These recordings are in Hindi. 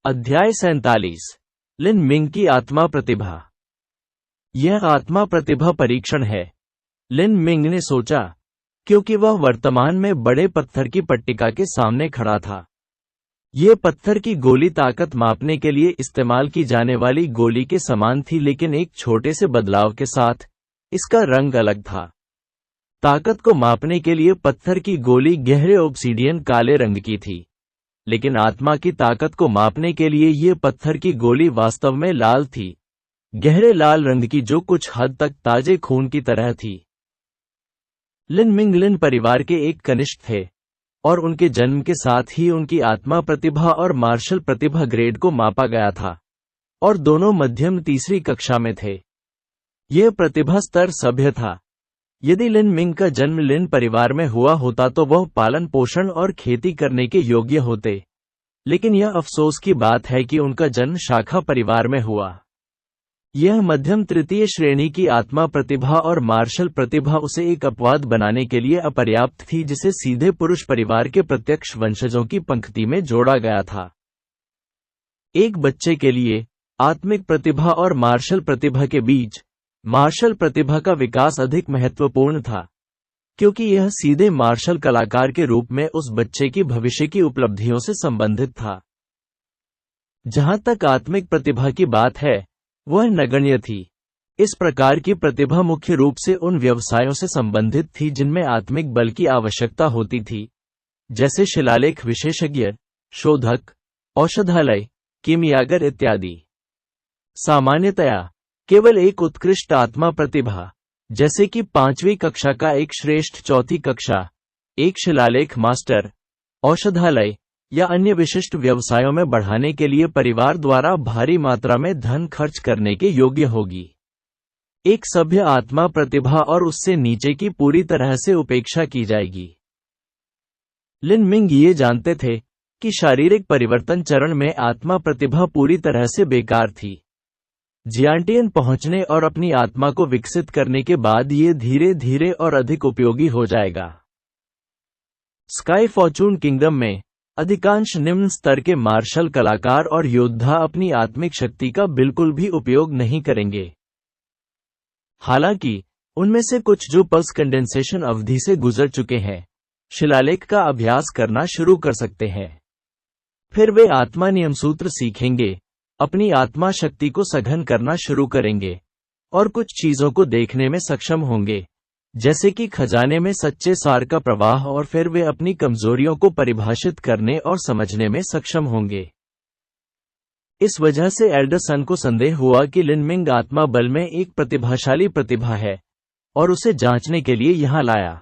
अध्याय 47 लिन मिंग की आत्मा प्रतिभा। यह आत्मा प्रतिभा परीक्षण है, लिन मिंग ने सोचा, क्योंकि वह वर्तमान में बड़े पत्थर की पट्टिका के सामने खड़ा था। ये पत्थर की गोली ताकत मापने के लिए इस्तेमाल की जाने वाली गोली के समान थी, लेकिन एक छोटे से बदलाव के साथ इसका रंग अलग था। ताकत को मापने के लिए पत्थर की गोली गहरे ऑब्सीडियन काले रंग की थी, लेकिन आत्मा की ताकत को मापने के लिए ये पत्थर की गोली वास्तव में लाल थी, गहरे लाल रंग की, जो कुछ हद तक ताजे खून की तरह थी। लिन मिंग लिन परिवार के एक कनिष्ठ थे और उनके जन्म के साथ ही उनकी आत्मा प्रतिभा और मार्शल प्रतिभा ग्रेड को मापा गया था और दोनों मध्यम तीसरी कक्षा में थे। यह प्रतिभा स्तर सभ्य था। यदि लिन मिंग का जन्म लिन परिवार में हुआ होता तो वह पालन पोषण और खेती करने के योग्य होते, लेकिन यह अफसोस की बात है कि उनका जन्म शाखा परिवार में हुआ। यह मध्यम तृतीय श्रेणी की आत्मा प्रतिभा और मार्शल प्रतिभा उसे एक अपवाद बनाने के लिए अपर्याप्त थी, जिसे सीधे पुरुष परिवार के प्रत्यक्ष वंशजों की पंक्ति में जोड़ा गया था। एक बच्चे के लिए आत्मिक प्रतिभा और मार्शल प्रतिभा के बीच मार्शल प्रतिभा का विकास अधिक महत्वपूर्ण था, क्योंकि यह सीधे मार्शल कलाकार के रूप में उस बच्चे की भविष्य की उपलब्धियों से संबंधित था। जहां तक आत्मिक प्रतिभा की बात है, वह नगण्य थी। इस प्रकार की प्रतिभा मुख्य रूप से उन व्यवसायों से संबंधित थी जिनमें आत्मिक बल की आवश्यकता होती थी, जैसे शिलालेख विशेषज्ञ, शोधक, औषधालय, कीमियागर इत्यादि। सामान्यतया केवल एक उत्कृष्ट आत्मा प्रतिभा, जैसे कि 5वीं कक्षा का एक श्रेष्ठ 4th कक्षा, एक शिलालेख मास्टर, औषधालय या अन्य विशिष्ट व्यवसायों में बढ़ाने के लिए परिवार द्वारा भारी मात्रा में धन खर्च करने के योग्य होगी। एक सभ्य आत्मा प्रतिभा और उससे नीचे की पूरी तरह से उपेक्षा की जाएगी। लिन मिंग ये जानते थे कि शारीरिक परिवर्तन चरण में आत्मा प्रतिभा पूरी तरह से बेकार थी। जियांटियन पहुंचने और अपनी आत्मा को विकसित करने के बाद ये धीरे धीरे और अधिक उपयोगी हो जाएगा। स्काई फॉर्चून किंगडम में अधिकांश निम्न स्तर के मार्शल कलाकार और योद्धा अपनी आत्मिक शक्ति का बिल्कुल भी उपयोग नहीं करेंगे। हालांकि उनमें से कुछ जो पल्स कंडेंसेशन अवधि से गुजर चुके हैं, शिलालेख का अभ्यास करना शुरू कर सकते हैं। फिर वे आत्मा नियम सूत्र सीखेंगे, अपनी आत्मा शक्ति को सघन करना शुरू करेंगे और कुछ चीजों को देखने में सक्षम होंगे, जैसे कि खजाने में सच्चे सार का प्रवाह, और फिर वे अपनी कमजोरियों को परिभाषित करने और समझने में सक्षम होंगे। इस वजह से एल्डरसन को संदेह हुआ कि लिन मिंग आत्मा बल में एक प्रतिभाशाली प्रतिभा है और उसे जांचने के लिए यहां लाया।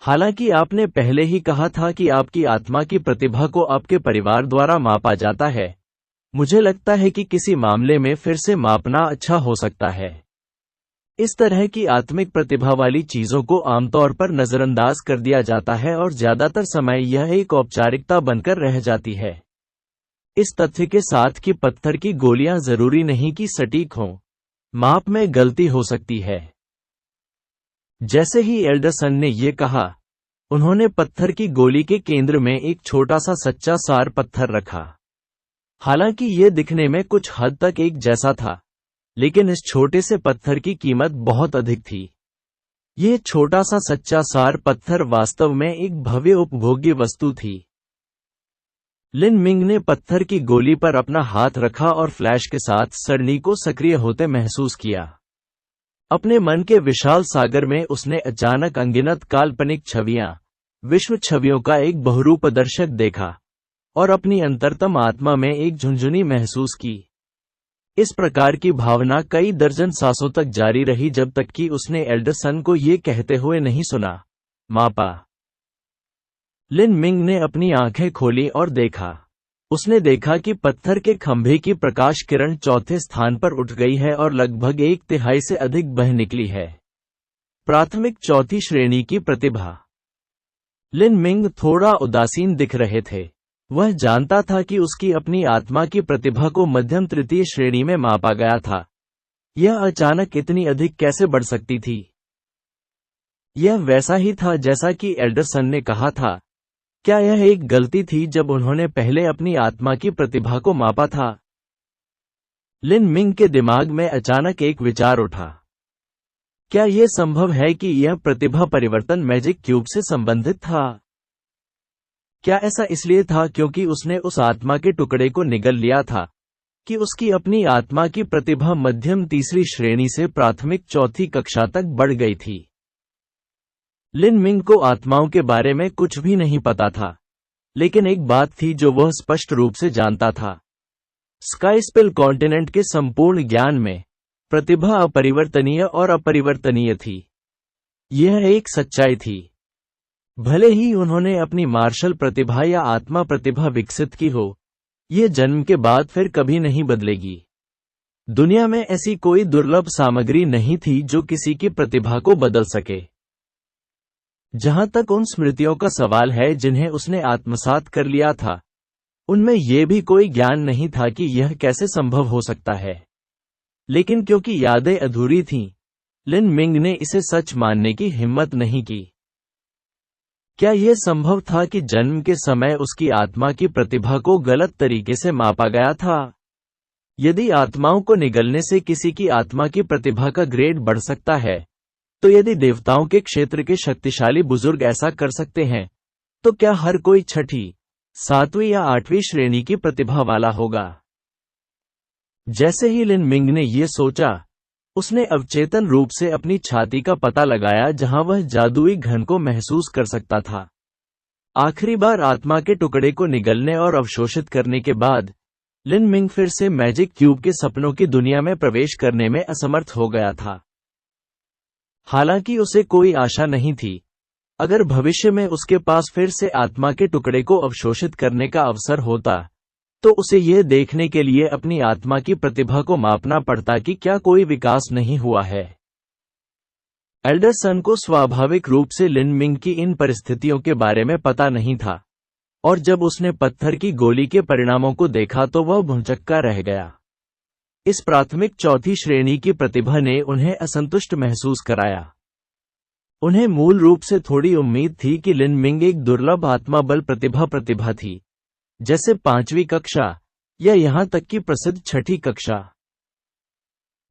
हालांकि आपने पहले ही कहा था कि आपकी आत्मा की प्रतिभा को आपके परिवार द्वारा मापा जाता है, मुझे लगता है कि किसी मामले में फिर से मापना अच्छा हो सकता है। इस तरह की आत्मिक प्रतिभा वाली चीजों को आमतौर पर नजरअंदाज कर दिया जाता है और ज्यादातर समय यह एक औपचारिकता बनकर रह जाती है। इस तथ्य के साथ कि पत्थर की गोलियां जरूरी नहीं कि सटीक हों, माप में गलती हो सकती है। जैसे ही एल्डरसन ने यह कहा, उन्होंने पत्थर की गोली के केंद्र में एक छोटा सा सच्चा सार पत्थर रखा। हालांकि यह दिखने में कुछ हद तक एक जैसा था, लेकिन इस छोटे से पत्थर की कीमत बहुत अधिक थी। यह छोटा सा सच्चा सार पत्थर वास्तव में एक भव्य उपभोग्य वस्तु थी। लिन मिंग ने पत्थर की गोली पर अपना हाथ रखा और फ्लैश के साथ सरणि को सक्रिय होते महसूस किया। अपने मन के विशाल सागर में उसने अचानक अनगिनत काल्पनिक छवियां, विश्व छवियों का एक बहुरूप दर्शक देखा और अपनी अंतरतम आत्मा में एक झुंझुनी महसूस की। इस प्रकार की भावना कई दर्जन सांसों तक जारी रही, जब तक कि उसने एल्डरसन को ये कहते हुए नहीं सुना, मापा। लिन मिंग ने अपनी आंखें खोली और देखा। उसने देखा कि पत्थर के खंभे की प्रकाश किरण 4थे स्थान पर उठ गई है और लगभग 1/3 से अधिक बह निकली है। प्राथमिक 4th श्रेणी की प्रतिभा। लिन मिंग थोड़ा उदासीन दिख रहे थे। वह जानता था कि उसकी अपनी आत्मा की प्रतिभा को मध्यम तृतीय श्रेणी में मापा गया था। यह अचानक इतनी अधिक कैसे बढ़ सकती थी? यह वैसा ही था जैसा कि एल्डरसन ने कहा था। क्या यह एक गलती थी जब उन्होंने पहले अपनी आत्मा की प्रतिभा को मापा था? लिन मिंग के दिमाग में अचानक एक विचार उठा। क्या यह संभव है कि यह प्रतिभा परिवर्तन मैजिक क्यूब से संबंधित था? क्या ऐसा इसलिए था क्योंकि उसने उस आत्मा के टुकड़े को निगल लिया था कि उसकी अपनी आत्मा की प्रतिभा मध्यम तीसरी श्रेणी से प्राथमिक चौथी कक्षा तक बढ़ गई थी? लिन मिंग को आत्माओं के बारे में कुछ भी नहीं पता था, लेकिन एक बात थी जो वह स्पष्ट रूप से जानता था। स्काईस्पिल कॉन्टिनेंट के संपूर्ण ज्ञान में प्रतिभा अपरिवर्तनीय और अपरिवर्तनीय थी। यह एक सच्चाई थी। भले ही उन्होंने अपनी मार्शल प्रतिभा या आत्मा प्रतिभा विकसित की हो, यह जन्म के बाद फिर कभी नहीं बदलेगी। दुनिया में ऐसी कोई दुर्लभ सामग्री नहीं थी जो किसी की प्रतिभा को बदल सके। जहां तक उन स्मृतियों का सवाल है जिन्हें उसने आत्मसात कर लिया था, उनमें यह भी कोई ज्ञान नहीं था कि यह कैसे संभव हो सकता है। लेकिन क्योंकि यादें अधूरी थीं, लिन मिंग ने इसे सच मानने की हिम्मत नहीं की। क्या यह संभव था कि जन्म के समय उसकी आत्मा की प्रतिभा को गलत तरीके से मापा गया था? यदि आत्माओं को निगलने से किसी की आत्मा की प्रतिभा का ग्रेड बढ़ सकता है, तो यदि देवताओं के क्षेत्र के शक्तिशाली बुजुर्ग ऐसा कर सकते हैं, तो क्या हर कोई छठी, सातवीं या आठवीं श्रेणी की प्रतिभा वाला होगा? जैसे ही लिन मिंग ने यह सोचा, उसने अवचेतन रूप से अपनी छाती का पता लगाया जहां वह जादुई घन को महसूस कर सकता था। आखिरी बार आत्मा के टुकड़े को निगलने और अवशोषित करने के बाद लिन मिंग फिर से मैजिक क्यूब के सपनों की दुनिया में प्रवेश करने में असमर्थ हो गया था। हालांकि उसे कोई आशा नहीं थी। अगर भविष्य में उसके पास फिर से आत्मा के टुकड़े को अवशोषित करने का अवसर होता, तो उसे यह देखने के लिए अपनी आत्मा की प्रतिभा को मापना पड़ता कि क्या कोई विकास नहीं हुआ है। एल्डरसन को स्वाभाविक रूप से लिन मिंग की इन परिस्थितियों के बारे में पता नहीं था, और जब उसने पत्थर की गोली के परिणामों को देखा तो वह भौंचक्का रह गया। इस प्राथमिक चौथी श्रेणी की प्रतिभा ने उन्हें असंतुष्ट महसूस कराया। उन्हें मूल रूप से थोड़ी उम्मीद थी कि लिन मिंग एक दुर्लभ आत्मा बल प्रतिभा थी, जैसे 5वीं कक्षा या यहां तक कि प्रसिद्ध छठी कक्षा।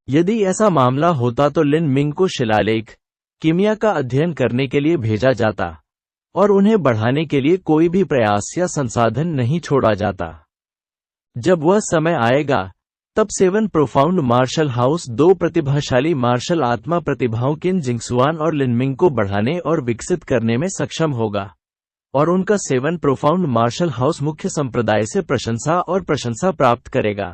यदि ऐसा मामला होता तो लिन मिंग को शिलालेख, कीमिया का अध्ययन करने के लिए भेजा जाता, और उन्हें बढ़ाने के लिए कोई भी प्रयास या संसाधन नहीं छोड़ा जाता। जब वह समय आएगा, तब 7 प्रोफाउंड मार्शल हाउस 2 प्रतिभाशाली मार्शल आत्मा प्रतिभाओं किन जिंगसुआन और लिन मिंग को बढ़ाने और विकसित करने में सक्षम होगा, और उनका 7 प्रोफाउंड मार्शल हाउस मुख्य संप्रदाय से प्रशंसा और प्रशंसा प्राप्त करेगा।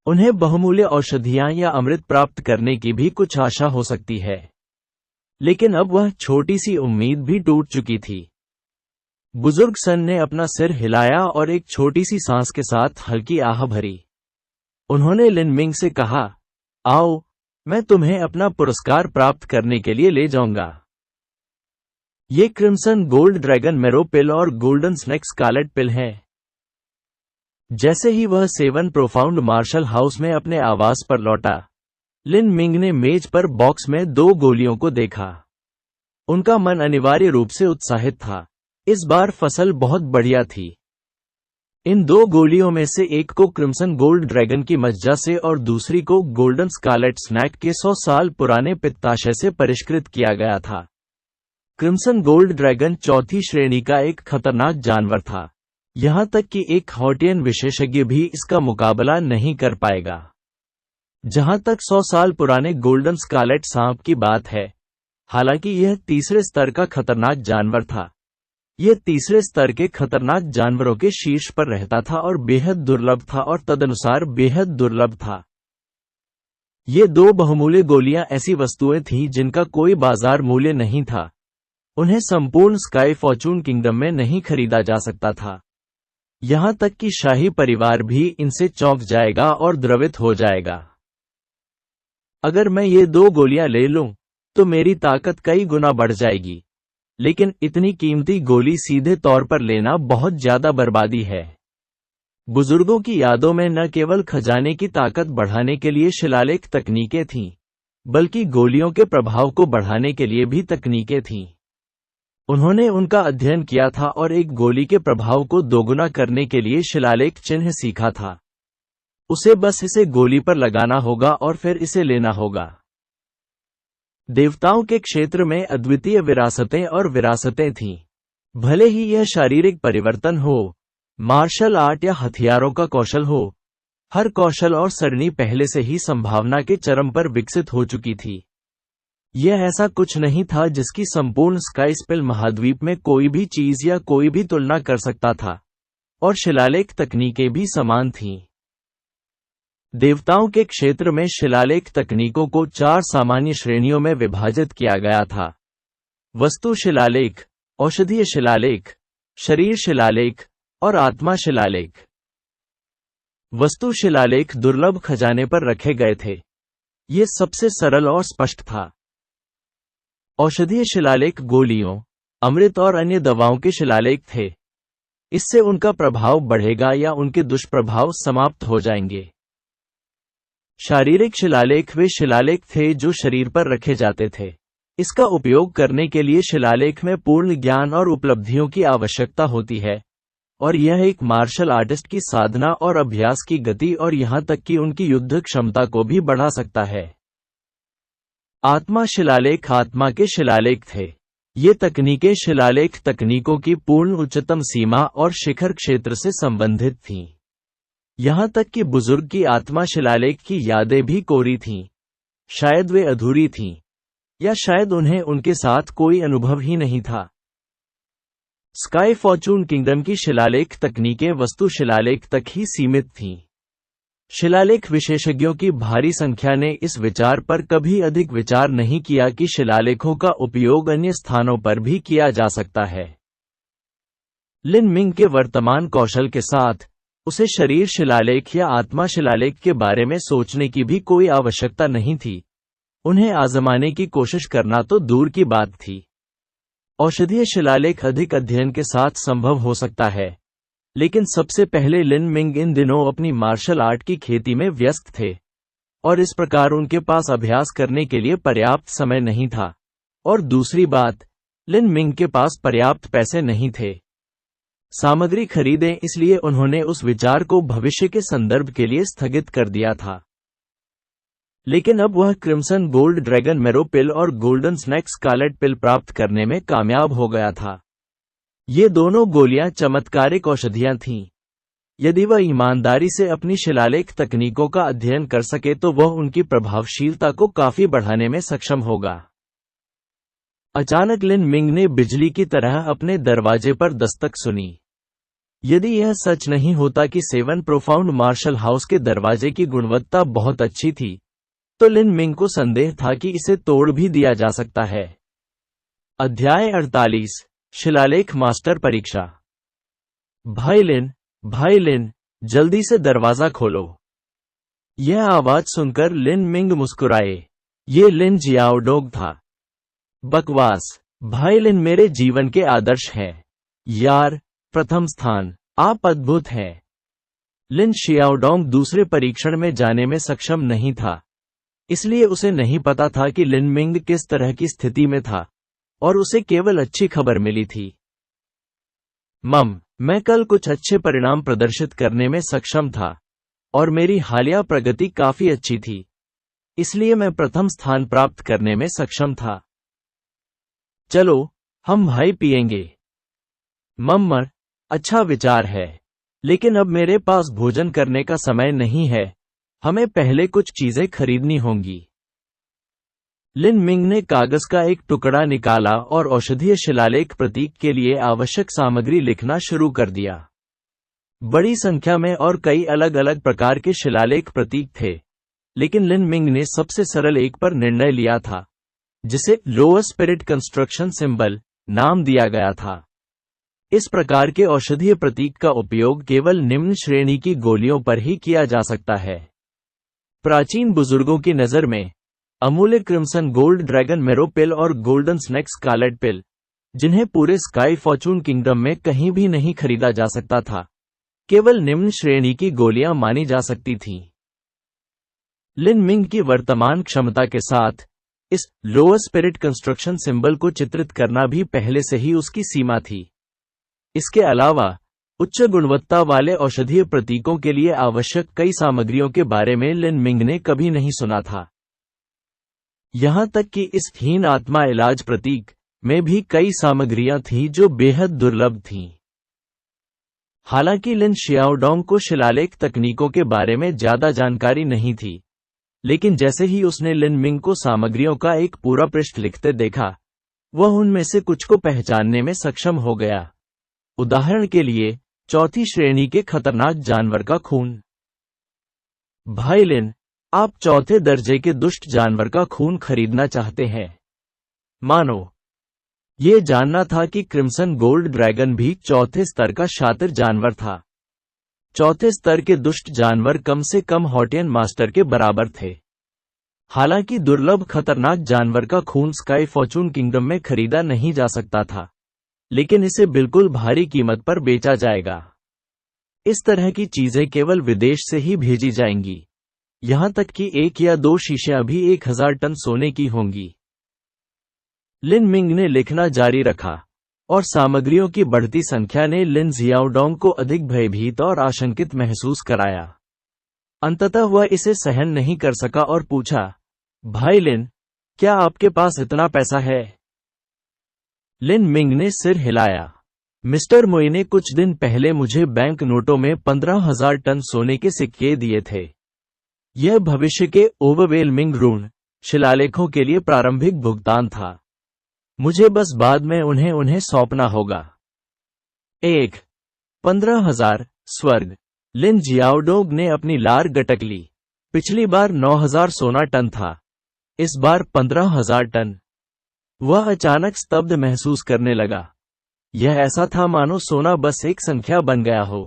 उन्हें बहुमूल्य औषधियां या अमृत प्राप्त करने की भी कुछ आशा हो सकती है। लेकिन अब वह छोटी सी उम्मीद भी टूट चुकी थी। बुजुर्ग सन ने अपना सिर हिलाया और एक छोटी सी सांस के साथ हल्की आह भरी। उन्होंने लिन मिंग से कहा, आओ, मैं तुम्हें अपना पुरस्कार प्राप्त करने के लिए ले जाऊंगा। ये क्रिम्सन गोल्ड ड्रैगन मेरो पिल और गोल्डन स्नेक स्कारलेट पिल है। जैसे ही वह 7 प्रोफाउंड मार्शल हाउस में अपने आवास पर लौटा, लिन मिंग ने मेज पर बॉक्स में 2 गोलियों को देखा। उनका मन अनिवार्य रूप से उत्साहित था। इस बार फसल बहुत बढ़िया थी। इन 2 गोलियों में से एक को क्रिम्सन गोल्ड ड्रैगन की मज्जा से और दूसरी को गोल्डन स्कारलेट स्नैक के 100 साल पुराने पित्ताशय से परिष्कृत किया गया था। क्रिम्सन गोल्ड ड्रैगन चौथी श्रेणी का एक खतरनाक जानवर था, यहां तक कि एक हॉटियन विशेषज्ञ भी इसका मुकाबला नहीं कर पाएगा। जहां तक 100 साल पुराने गोल्डन स्कारलेट सांप की बात है, हालांकि यह तीसरे स्तर का खतरनाक जानवर था, यह तीसरे स्तर के खतरनाक जानवरों के शीर्ष पर रहता था और बेहद दुर्लभ था और तदनुसार बेहद दुर्लभ था। ये 2 बहुमूल्य गोलियां ऐसी वस्तुएं थीं जिनका कोई बाजार मूल्य नहीं था। उन्हें संपूर्ण स्काई फॉर्चून किंगडम में नहीं खरीदा जा सकता था। यहां तक कि शाही परिवार भी इनसे चौंक जाएगा और द्रवित हो जाएगा। अगर मैं ये 2 गोलियां ले लूं, तो मेरी ताकत कई गुना बढ़ जाएगी। लेकिन इतनी कीमती गोली सीधे तौर पर लेना बहुत ज्यादा बर्बादी है। बुजुर्गों की यादों में न केवल खजाने की ताकत बढ़ाने के लिए शिलालेख तकनीकें थीं, बल्कि गोलियों के प्रभाव को बढ़ाने के लिए भी तकनीकें थीं। उन्होंने उनका अध्ययन किया था और एक गोली के प्रभाव को दोगुना करने के लिए शिलालेख चिन्ह सीखा था। उसे बस इसे गोली पर लगाना होगा और फिर इसे लेना होगा। देवताओं के क्षेत्र में अद्वितीय विरासतें और विरासतें थीं। भले ही यह शारीरिक परिवर्तन हो, मार्शल आर्ट या हथियारों का कौशल हो, हर कौशल और सरणी पहले से ही संभावना के चरम पर विकसित हो चुकी थी। यह ऐसा कुछ नहीं था जिसकी संपूर्ण स्काईस्पेल महाद्वीप में कोई भी चीज या कोई भी तुलना कर सकता था, और शिलालेख तकनीकें भी समान थीं। देवताओं के क्षेत्र में शिलालेख तकनीकों को 4 सामान्य श्रेणियों में विभाजित किया गया था: वस्तु शिलालेख, औषधीय शिलालेख, शरीर शिलालेख और आत्मा शिलालेख। वस्तु शिलालेख दुर्लभ खजाने पर रखे गए थे। ये सबसे सरल और स्पष्ट था। औषधीय शिलालेख गोलियों, अमृत और अन्य दवाओं के शिलालेख थे। इससे उनका प्रभाव बढ़ेगा या उनके दुष्प्रभाव समाप्त हो जाएंगे। शारीरिक शिलालेख वे शिलालेख थे जो शरीर पर रखे जाते थे। इसका उपयोग करने के लिए शिलालेख में पूर्ण ज्ञान और उपलब्धियों की आवश्यकता होती है, और यह एक मार्शल आर्टिस्ट की साधना और अभ्यास की गति और यहां तक कि उनकी युद्ध क्षमता को भी बढ़ा सकता है। आत्मा शिलालेख आत्मा के शिलालेख थे। ये तकनीकें शिलालेख तकनीकों की पूर्ण उच्चतम सीमा और शिखर क्षेत्र से संबंधित थीं। यहां तक कि बुजुर्ग की आत्मा शिलालेख की यादें भी कोरी थीं। शायद वे अधूरी थीं, या शायद उन्हें उनके साथ कोई अनुभव ही नहीं था। स्काई फॉर्चून किंगडम की शिलालेख तकनीकें वस्तु शिलालेख तक ही सीमित थीं। शिलालेख विशेषज्ञों की भारी संख्या ने इस विचार पर कभी अधिक विचार नहीं किया कि शिलालेखों का उपयोग अन्य स्थानों पर भी किया जा सकता है। लिन मिंग के वर्तमान कौशल के साथ उसे शरीर शिलालेख या आत्मा शिलालेख के बारे में सोचने की भी कोई आवश्यकता नहीं थी। उन्हें आजमाने की कोशिश करना तो दूर की बात थी। औषधीय शिलालेख अधिक अध्ययन के साथ संभव हो सकता है, लेकिन सबसे पहले लिन मिंग इन दिनों अपनी मार्शल आर्ट की खेती में व्यस्त थे, और इस प्रकार उनके पास अभ्यास करने के लिए पर्याप्त समय नहीं था। और दूसरी बात, लिन मिंग के पास पर्याप्त पैसे नहीं थे सामग्री खरीदें, इसलिए उन्होंने उस विचार को भविष्य के संदर्भ के लिए स्थगित कर दिया था। लेकिन अब वह क्रिम्सन गोल्ड ड्रैगन मैरो पिल और गोल्डन स्नैक स्कारलेट पिल प्राप्त करने में कामयाब हो गया था। ये दोनों गोलियां चमत्कारिक औषधियां थीं। यदि वह ईमानदारी से अपनी शिलालेख तकनीकों का अध्ययन कर सके तो वह उनकी प्रभावशीलता को काफी बढ़ाने में सक्षम होगा। अचानक लिन मिंग ने बिजली की तरह अपने दरवाजे पर दस्तक सुनी। यदि यह सच नहीं होता कि 7 प्रोफाउंड मार्शल हाउस के दरवाजे की गुणवत्ता बहुत अच्छी थी, तो लिन मिंग को संदेह था कि इसे तोड़ भी दिया जा सकता है। अध्याय 48 शिलालेख मास्टर परीक्षा। भाई लिन, जल्दी से दरवाजा खोलो। यह आवाज सुनकर लिन मिंग मुस्कुराए। ये लिन जियाओडोंग था। बकवास, भाई लिन मेरे जीवन के आदर्श हैं। यार, प्रथम स्थान, आप अद्भुत हैं। लिन शियाओडोंग दूसरे परीक्षण में जाने में सक्षम नहीं था, इसलिए उसे नहीं पता था कि लिन मिंग किस तरह की स्थिति में था, और उसे केवल अच्छी खबर मिली थी। मैं कल कुछ अच्छे परिणाम प्रदर्शित करने में सक्षम था, और मेरी हालिया प्रगति काफी अच्छी थी, इसलिए मैं प्रथम स्थान प्राप्त करने में सक्षम था। चलो, हम भाई पिएंगे। मम्मर, अच्छा विचार है, लेकिन अब मेरे पास भोजन करने का समय नहीं है। हमें पहले कुछ चीजें खरीदनी होंगी। लिन मिंग ने कागज का एक टुकड़ा निकाला और औषधीय शिलालेख प्रतीक के लिए आवश्यक सामग्री लिखना शुरू कर दिया। बड़ी संख्या में और कई अलग अलग प्रकार के शिलालेख प्रतीक थे, लेकिन लिन मिंग ने सबसे सरल एक पर निर्णय लिया था, जिसे लोअर स्पिरिट कंस्ट्रक्शन सिंबल नाम दिया गया था। इस प्रकार के औषधीय प्रतीक का उपयोग केवल निम्न श्रेणी की गोलियों पर ही किया जा सकता है। प्राचीन बुजुर्गों की नज़र में अमूल्य क्रिम्सन गोल्ड ड्रैगन मैरो पिल और गोल्डन स्नैक स्कारलेट पिल, जिन्हें पूरे स्काई फॉर्चून किंगडम में कहीं भी नहीं खरीदा जा सकता था, केवल निम्न श्रेणी की गोलियां मानी जा सकती थीं। लिन मिंग की वर्तमान क्षमता के साथ इस लोअर स्पिरिट कंस्ट्रक्शन सिंबल को चित्रित करना भी पहले से ही उसकी सीमा थी। इसके अलावा उच्च गुणवत्ता वाले औषधीय प्रतीकों के लिए आवश्यक कई सामग्रियों के बारे में लिन मिंग ने कभी नहीं सुना था। यहां तक कि इस हीन आत्मा इलाज प्रतीक में भी कई सामग्रियां थीं जो बेहद दुर्लभ थीं। हालांकि लिन शियाओडोंग को शिलालेख तकनीकों के बारे में ज्यादा जानकारी नहीं थी, लेकिन जैसे ही उसने लिन मिंग को सामग्रियों का एक पूरा पृष्ठ लिखते देखा, वह उनमें से कुछ को पहचानने में सक्षम हो गया। उदाहरण के लिए, चौथी श्रेणी के खतरनाक जानवर का खून। भाई लिन, आप चौथे दर्जे के दुष्ट जानवर का खून खरीदना चाहते हैं? मानो ये जानना था कि क्रिम्सन गोल्ड ड्रैगन भी चौथे स्तर का शातिर जानवर था। चौथे स्तर के दुष्ट जानवर कम से कम हॉटियन मास्टर के बराबर थे। हालांकि दुर्लभ खतरनाक जानवर का खून स्काई फॉर्चून किंगडम में खरीदा नहीं जा सकता था, लेकिन इसे बिल्कुल भारी कीमत पर बेचा जाएगा। इस तरह की चीजें केवल विदेश से ही भेजी जाएंगी, यहां तक कि 1 या 2 शीशियां भी 1000 टन सोने की होंगी। लिन मिंग ने लिखना जारी रखा, और सामग्रियों की बढ़ती संख्या ने लिन जियाओडोंग को अधिक भयभीत और आशंकित महसूस कराया। अंततः वह इसे सहन नहीं कर सका और पूछा, भाई लिन, क्या आपके पास इतना पैसा है? लिन मिंग ने सिर हिलाया। मिस्टर मोई ने कुछ दिन पहले मुझे बैंक नोटों में 15,000 टन सोने के सिक्के दिए थे। यह भविष्य के ओवरवेलमिंग ऋण शिलालेखों के लिए प्रारंभिक भुगतान था। मुझे बस बाद में उन्हें सौंपना होगा। 15,000 स्वर्ग। लिन जियाओडोंग ने अपनी लार गटक ली। पिछली बार 9,000 सोना टन था, इस बार 15,000 टन। वह अचानक स्तब्ध महसूस करने लगा। यह ऐसा था मानो सोना बस एक संख्या बन गया हो।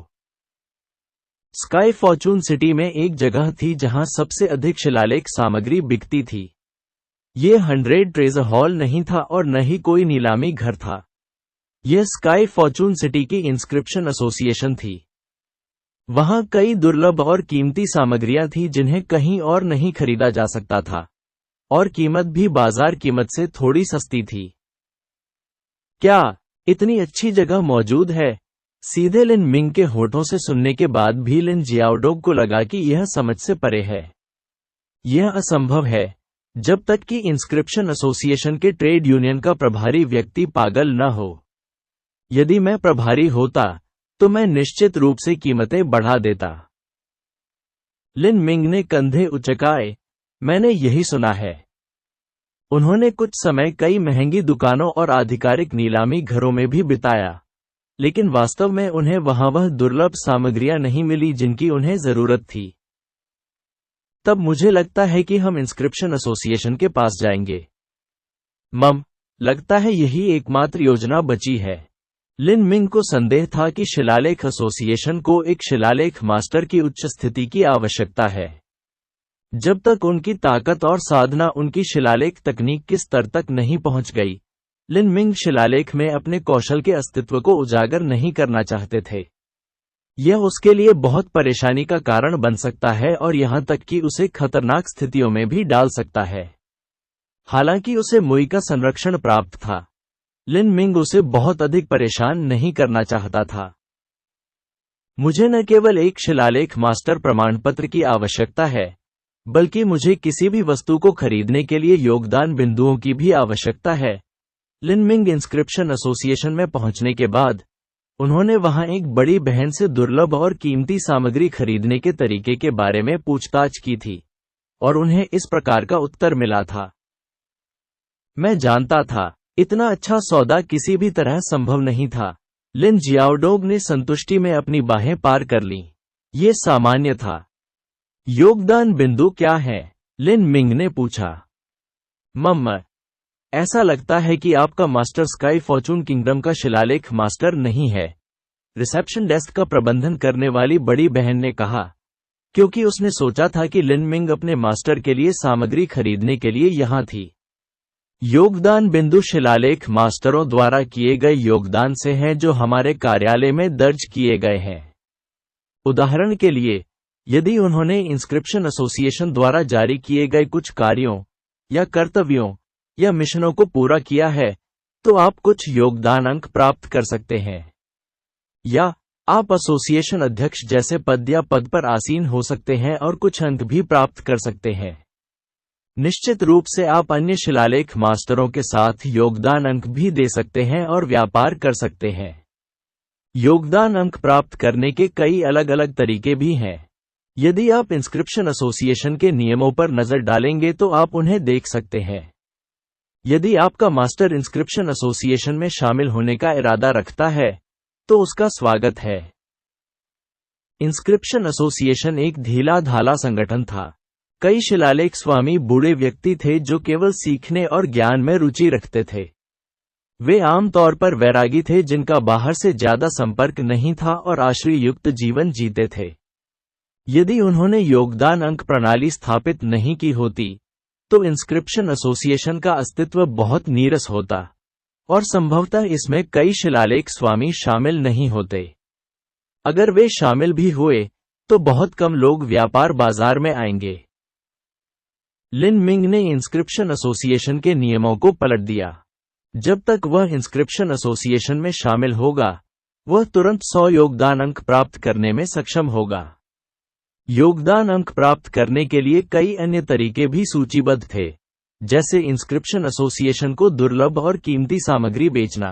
स्काई फॉर्चून सिटी में एक जगह थी जहां सबसे अधिक शिलालेख सामग्री बिकती थी। ये 100 ट्रेजर हॉल नहीं था और न ही कोई नीलामी घर था। यह स्काई फॉर्चून सिटी की इंस्क्रिप्शन एसोसिएशन थी। वहां कई दुर्लभ और कीमती सामग्रियां थी जिन्हें कहीं और नहीं खरीदा जा सकता था, और कीमत भी बाजार कीमत से थोड़ी सस्ती थी। क्या इतनी अच्छी जगह मौजूद है? सीधे लिन मिंग के होठों से सुनने के बाद भी लिन जियाओडोंग को लगा कि यह समझ से परे है। यह असंभव है, जब तक कि इंस्क्रिप्शन एसोसिएशन के ट्रेड यूनियन का प्रभारी व्यक्ति पागल न हो। यदि मैं प्रभारी होता, तो मैं निश्चित रूप से कीमतें बढ़ा देता। लिन मिंग ने कंधे उचकाए। मैंने यही सुना है। उन्होंने कुछ समय कई महंगी दुकानों और आधिकारिक नीलामी घरों में भी बिताया, लेकिन वास्तव में उन्हें वहां वह दुर्लभ सामग्रियां नहीं मिली जिनकी उन्हें जरूरत थी। तब मुझे लगता है कि हम इंस्क्रिप्शन एसोसिएशन के पास जाएंगे। लगता है यही एकमात्र योजना बची है। लिन मिंग को संदेह था कि शिलालेख एसोसिएशन को एक शिलालेख मास्टर की उच्च स्थिति की आवश्यकता है। जब तक उनकी ताकत और साधना उनकी शिलालेख तकनीक के स्तर तक नहीं पहुंच गई, लिन मिंग शिलालेख में अपने कौशल के अस्तित्व को उजागर नहीं करना चाहते थे। यह उसके लिए बहुत परेशानी का कारण बन सकता है और यहां तक कि उसे खतरनाक स्थितियों में भी डाल सकता है। हालांकि उसे मुई का संरक्षण प्राप्त था, लिन मिंग उसे बहुत अधिक परेशान नहीं करना चाहता था। मुझे न केवल एक शिलालेख मास्टर प्रमाणपत्र की आवश्यकता है, बल्कि मुझे किसी भी वस्तु को खरीदने के लिए योगदान बिंदुओं की भी आवश्यकता है। लिन मिंग इंस्क्रिप्शन एसोसिएशन में पहुंचने के बाद उन्होंने वहां एक बड़ी बहन से दुर्लभ और कीमती सामग्री खरीदने के तरीके के बारे में पूछताछ की थी, और उन्हें इस प्रकार का उत्तर मिला था। मैं जानता था, इतना अच्छा सौदा किसी भी तरह संभव नहीं था। लिन जियाओडोंग ने संतुष्टि में अपनी बाहें पार कर लीं। ये सामान्य था। योगदान बिंदु क्या है? लिन मिंग ने पूछा। ऐसा लगता है कि आपका मास्टर स्काई फॉर्चून किंगडम का शिलालेख मास्टर नहीं है, रिसेप्शन डेस्क का प्रबंधन करने वाली बड़ी बहन ने कहा, क्योंकि उसने सोचा था कि लिन मिंग अपने मास्टर के लिए सामग्री खरीदने के लिए यहां थी। योगदान बिंदु शिलालेख मास्टरों द्वारा किए गए योगदान से हैं जो हमारे कार्यालय में दर्ज किए गए हैं। उदाहरण के लिए, यदि उन्होंने इंस्क्रिप्शन एसोसिएशन द्वारा जारी किए गए कुछ कार्यों या कर्तव्यों या मिशनों को पूरा किया है तो आप कुछ योगदान अंक प्राप्त कर सकते हैं। या आप एसोसिएशन अध्यक्ष जैसे पद या पद पर आसीन हो सकते हैं और कुछ अंक भी प्राप्त कर सकते हैं। निश्चित रूप से आप अन्य शिलालेख मास्टरों के साथ योगदान अंक भी दे सकते हैं और व्यापार कर सकते हैं। योगदान अंक प्राप्त करने के कई अलग अलग तरीके भी हैं। यदि आप इंस्क्रिप्शन एसोसिएशन के नियमों पर नजर डालेंगे तो आप उन्हें देख सकते हैं। यदि आपका मास्टर इंस्क्रिप्शन एसोसिएशन में शामिल होने का इरादा रखता है तो उसका स्वागत है। इंस्क्रिप्शन एसोसिएशन एक ढीला ढाला संगठन था। कई शिलालेख स्वामी बूढ़े व्यक्ति थे जो केवल सीखने और ज्ञान में रुचि रखते थे। वे आमतौर पर वैरागी थे जिनका बाहर से ज्यादा संपर्क नहीं था और आश्रय युक्त जीवन जीते थे। यदि उन्होंने योगदान अंक प्रणाली स्थापित नहीं की होती तो इंस्क्रिप्शन एसोसिएशन का अस्तित्व बहुत नीरस होता और संभवतः इसमें कई शिलालेख स्वामी शामिल नहीं होते। अगर वे शामिल भी हुए तो बहुत कम लोग व्यापार बाजार में आएंगे। लिन मिंग ने इंस्क्रिप्शन एसोसिएशन के नियमों को पलट दिया। जब तक वह इंस्क्रिप्शन एसोसिएशन में शामिल होगा, वह तुरंत 100 योगदान अंक प्राप्त करने में सक्षम होगा। योगदान अंक प्राप्त करने के लिए कई अन्य तरीके भी सूचीबद्ध थे, जैसे इंस्क्रिप्शन एसोसिएशन को दुर्लभ और कीमती सामग्री बेचना।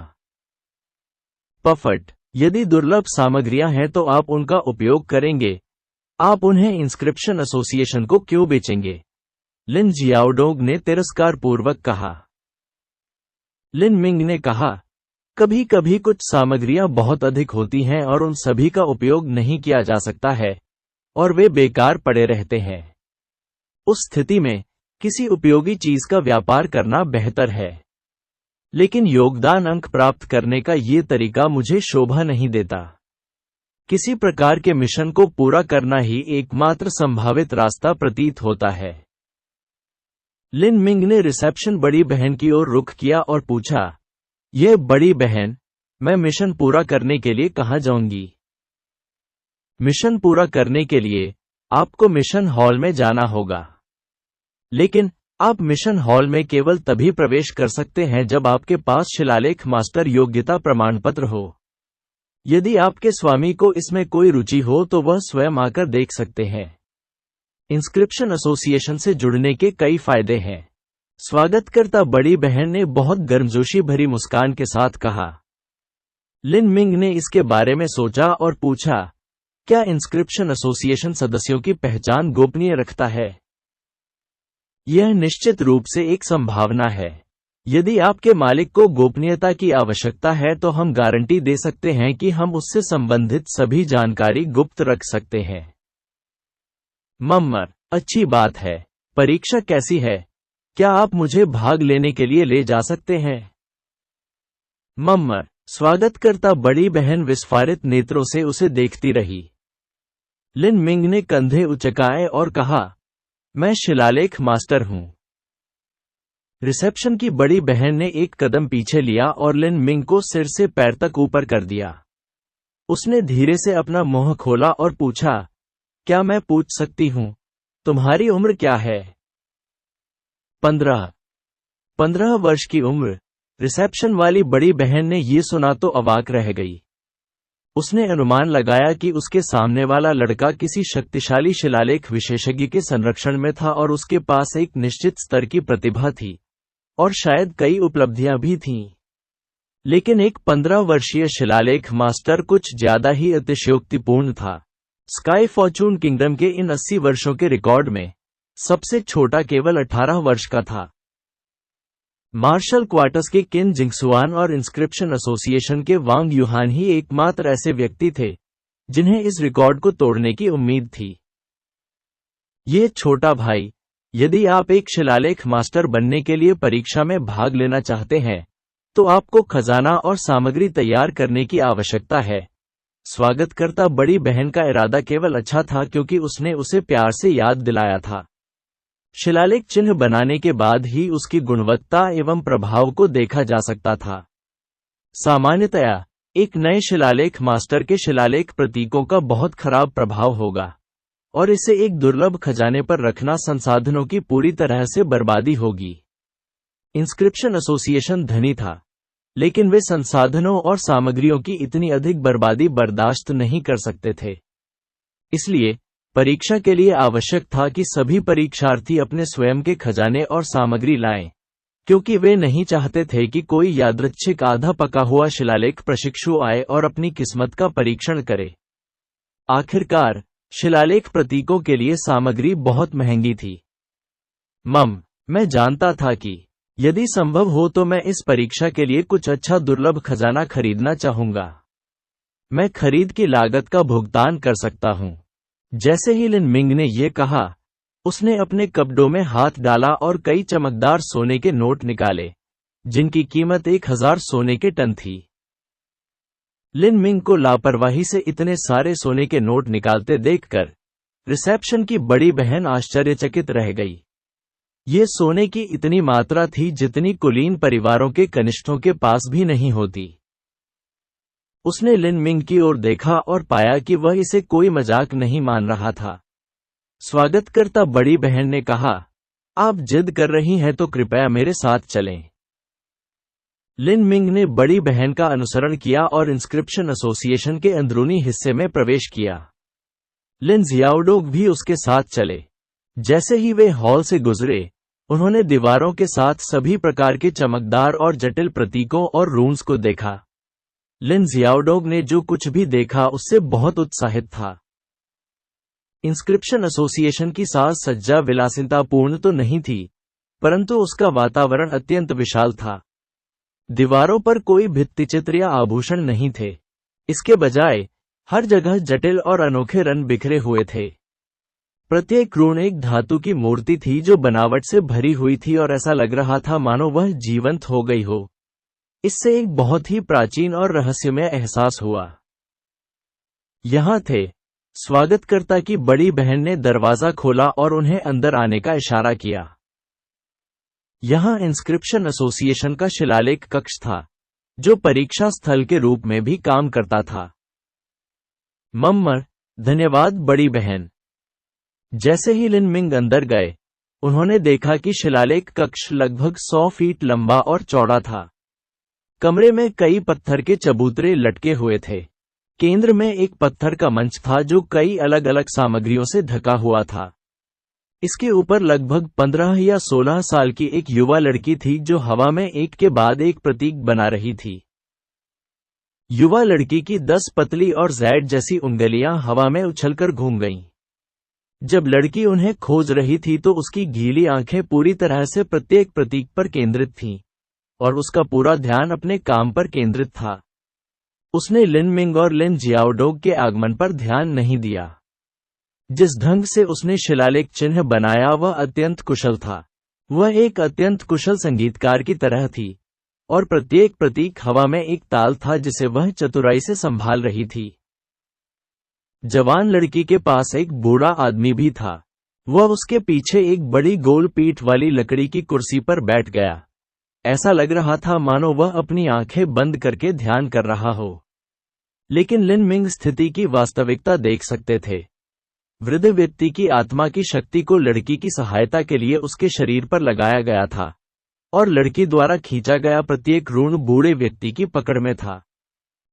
पफट, यदि दुर्लभ सामग्रियां हैं तो आप उनका उपयोग करेंगे, आप उन्हें इंस्क्रिप्शन एसोसिएशन को क्यों बेचेंगे? लिन जियाओडोंग ने तिरस्कारपूर्वक कहा। लिन मिंग ने कहा, कभी कभी कुछ सामग्रियां बहुत अधिक होती हैं और उन सभी का उपयोग नहीं किया जा सकता है और वे बेकार पड़े रहते हैं। उस स्थिति में किसी उपयोगी चीज का व्यापार करना बेहतर है। लेकिन योगदान अंक प्राप्त करने का ये तरीका मुझे शोभा नहीं देता। किसी प्रकार के मिशन को पूरा करना ही एकमात्र संभावित रास्ता प्रतीत होता है। लिन मिंग ने रिसेप्शन बड़ी बहन की ओर रुख किया और पूछा, यह बड़ी बहन, मैं मिशन पूरा करने के लिए कहां जाऊंगी? मिशन पूरा करने के लिए आपको मिशन हॉल में जाना होगा। लेकिन आप मिशन हॉल में केवल तभी प्रवेश कर सकते हैं जब आपके पास शिलालेख मास्टर योग्यता प्रमाण पत्र हो। यदि आपके स्वामी को इसमें कोई रुचि हो तो वह स्वयं आकर देख सकते हैं। इंस्क्रिप्शन एसोसिएशन से जुड़ने के कई फायदे हैं। स्वागतकर्ता बड़ी बहन ने बहुत गर्मजोशी भरी मुस्कान के साथ कहा। लिन मिंग ने इसके बारे में सोचा और पूछा, क्या इंस्क्रिप्शन एसोसिएशन सदस्यों की पहचान गोपनीय रखता है? यह निश्चित रूप से एक संभावना है। यदि आपके मालिक को गोपनीयता की आवश्यकता है तो हम गारंटी दे सकते हैं कि हम उससे संबंधित सभी जानकारी गुप्त रख सकते हैं। मम्मर, अच्छी बात है। परीक्षा कैसी है? क्या आप मुझे भाग लेने के लिए ले जा सकते हैं? मम्मर, स्वागतकर्ता बड़ी बहन विस्फारित नेत्रों से उसे देखती रही। लिन मिंग ने कंधे उचकाए और कहा, मैं शिलालेख मास्टर हूं। रिसेप्शन की बड़ी बहन ने एक कदम पीछे लिया और लिन मिंग को सिर से पैर तक ऊपर कर दिया। उसने धीरे से अपना मुंह खोला और पूछा, क्या मैं पूछ सकती हूं, तुम्हारी उम्र क्या है? 15 वर्ष की उम्र। रिसेप्शन वाली बड़ी बहन ने ये सुना तो अवाक रह गई। उसने अनुमान लगाया कि उसके सामने वाला लड़का किसी शक्तिशाली शिलालेख विशेषज्ञ के संरक्षण में था और उसके पास एक निश्चित स्तर की प्रतिभा थी और शायद कई उपलब्धियां भी थीं। लेकिन एक 15 वर्षीय शिलालेख मास्टर कुछ ज्यादा ही अतिशयोक्तिपूर्ण था। स्काई फॉर्चून किंगडम के इन 80 वर्षों के रिकॉर्ड में सबसे छोटा केवल 18 वर्ष का था। मार्शल क्वार्टर्स के किन जिंगसुआन और इंस्क्रिप्शन एसोसिएशन के वांग यूहान ही एकमात्र ऐसे व्यक्ति थे जिन्हें इस रिकॉर्ड को तोड़ने की उम्मीद थी। ये छोटा भाई, यदि आप एक शिलालेख मास्टर बनने के लिए परीक्षा में भाग लेना चाहते हैं तो आपको खजाना और सामग्री तैयार करने की आवश्यकता है। स्वागतकर्ता बड़ी बहन का इरादा केवल अच्छा था क्योंकि उसने उसे प्यार से याद दिलाया था। शिलालेख चिन्ह बनाने के बाद ही उसकी गुणवत्ता एवं प्रभाव को देखा जा सकता था। सामान्यतया एक नए शिलालेख मास्टर के शिलालेख प्रतीकों का बहुत खराब प्रभाव होगा। और इसे एक दुर्लभ खजाने पर रखना संसाधनों की पूरी तरह से बर्बादी होगी। इंस्क्रिप्शन एसोसिएशन धनी था, लेकिन वे संसाधनों और सामग्रियों की इतनी अधिक बर्बादी बर्दाश्त नहीं कर सकते थे। इसलिए परीक्षा के लिए आवश्यक था कि सभी परीक्षार्थी अपने स्वयं के खजाने और सामग्री लाएं, क्योंकि वे नहीं चाहते थे कि कोई यादृच्छिक आधा पका हुआ शिलालेख प्रशिक्षु आए और अपनी किस्मत का परीक्षण करे। आखिरकार शिलालेख प्रतीकों के लिए सामग्री बहुत महंगी थी। मैं जानता था कि यदि संभव हो तो मैं इस परीक्षा के लिए कुछ अच्छा दुर्लभ खजाना खरीदना चाहूंगा। मैं खरीद की लागत का भुगतान कर सकता हूं। जैसे ही लिन मिंग ने यह कहा, उसने अपने कपड़ों में हाथ डाला और कई चमकदार सोने के नोट निकाले, जिनकी कीमत 1000 सोने के टन थी। लिन मिंग को लापरवाही से इतने सारे सोने के नोट निकालते देखकर रिसेप्शन की बड़ी बहन आश्चर्यचकित रह गई। ये सोने की इतनी मात्रा थी जितनी कुलीन परिवारों के कनिष्ठों के पास भी नहीं होती। उसने लिन मिंग की ओर देखा और पाया कि वह इसे कोई मजाक नहीं मान रहा था। स्वागतकर्ता बड़ी बहन ने कहा, आप जिद कर रही हैं तो कृपया मेरे साथ चलें। लिन मिंग ने बड़ी बहन का अनुसरण किया और इंस्क्रिप्शन एसोसिएशन के अंदरूनी हिस्से में प्रवेश किया। लिन जियाओडोग भी उसके साथ चले। जैसे ही वे हॉल से गुजरे, उन्होंने दीवारों के साथ सभी प्रकार के चमकदार और जटिल प्रतीकों और रून्स को देखा। लिन जियाओडोग ने जो कुछ भी देखा उससे बहुत उत्साहित था। इंस्क्रिप्शन एसोसिएशन की साज सज्जा विलासितापूर्ण तो नहीं थी, परंतु उसका वातावरण अत्यंत विशाल था। दीवारों पर कोई भित्तिचित्र या आभूषण नहीं थे। इसके बजाय हर जगह जटिल और अनोखे रंग बिखरे हुए थे। प्रत्येक रून एक धातु की मूर्ति थी जो बनावट से भरी हुई थी और ऐसा लग रहा था मानो वह जीवंत हो गई हो। इससे एक बहुत ही प्राचीन और रहस्यमय एहसास हुआ। यहाँ थे। स्वागतकर्ता की बड़ी बहन ने दरवाजा खोला और उन्हें अंदर आने का इशारा किया। यहाँ इंस्क्रिप्शन एसोसिएशन का शिलालेख कक्ष था, जो परीक्षा स्थल के रूप में भी काम करता था। धन्यवाद बड़ी बहन। जैसे ही लिन मिंग अंदर गए, उन्होंने देखा कि शिलालेख कक्ष लगभग 100 फीट लंबा और चौड़ा था। कमरे में कई पत्थर के चबूतरे लटके हुए थे। केंद्र में एक पत्थर का मंच था जो कई अलग अलग सामग्रियों से ढका हुआ था। इसके ऊपर लगभग 15 या 16 साल की एक युवा लड़की थी जो हवा में एक के बाद एक प्रतीक बना रही थी। युवा लड़की की 10 पतली और जैड जैसी उंगलियां हवा में उछलकर घूम गईं। जब लड़की उन्हें खोज रही थी तो उसकी गीली आंखें पूरी तरह से प्रत्येक प्रतीक पर केंद्रित थीं, और उसका पूरा ध्यान अपने काम पर केंद्रित था। उसने लिन मिंग और लिन जियाओडोग के आगमन पर ध्यान नहीं दिया। जिस ढंग से उसने शिलालेख चिन्ह बनाया वह अत्यंत कुशल था। वह एक अत्यंत कुशल संगीतकार की तरह थी, और प्रत्येक प्रतीक हवा में एक ताल था जिसे वह चतुराई से संभाल रही थी। जवान लड़की के पास एक बूढ़ा आदमी भी था। वह उसके पीछे एक बड़ी गोल पीठ वाली लकड़ी की कुर्सी पर बैठ गया। ऐसा लग रहा था मानो वह अपनी आंखें बंद करके ध्यान कर रहा हो। लेकिन लिन मिंग स्थिति की वास्तविकता देख सकते थे। वृद्ध व्यक्ति की आत्मा की शक्ति को लड़की की सहायता के लिए उसके शरीर पर लगाया गया था, और लड़की द्वारा खींचा गया प्रत्येक रून बूढ़े व्यक्ति की पकड़ में था।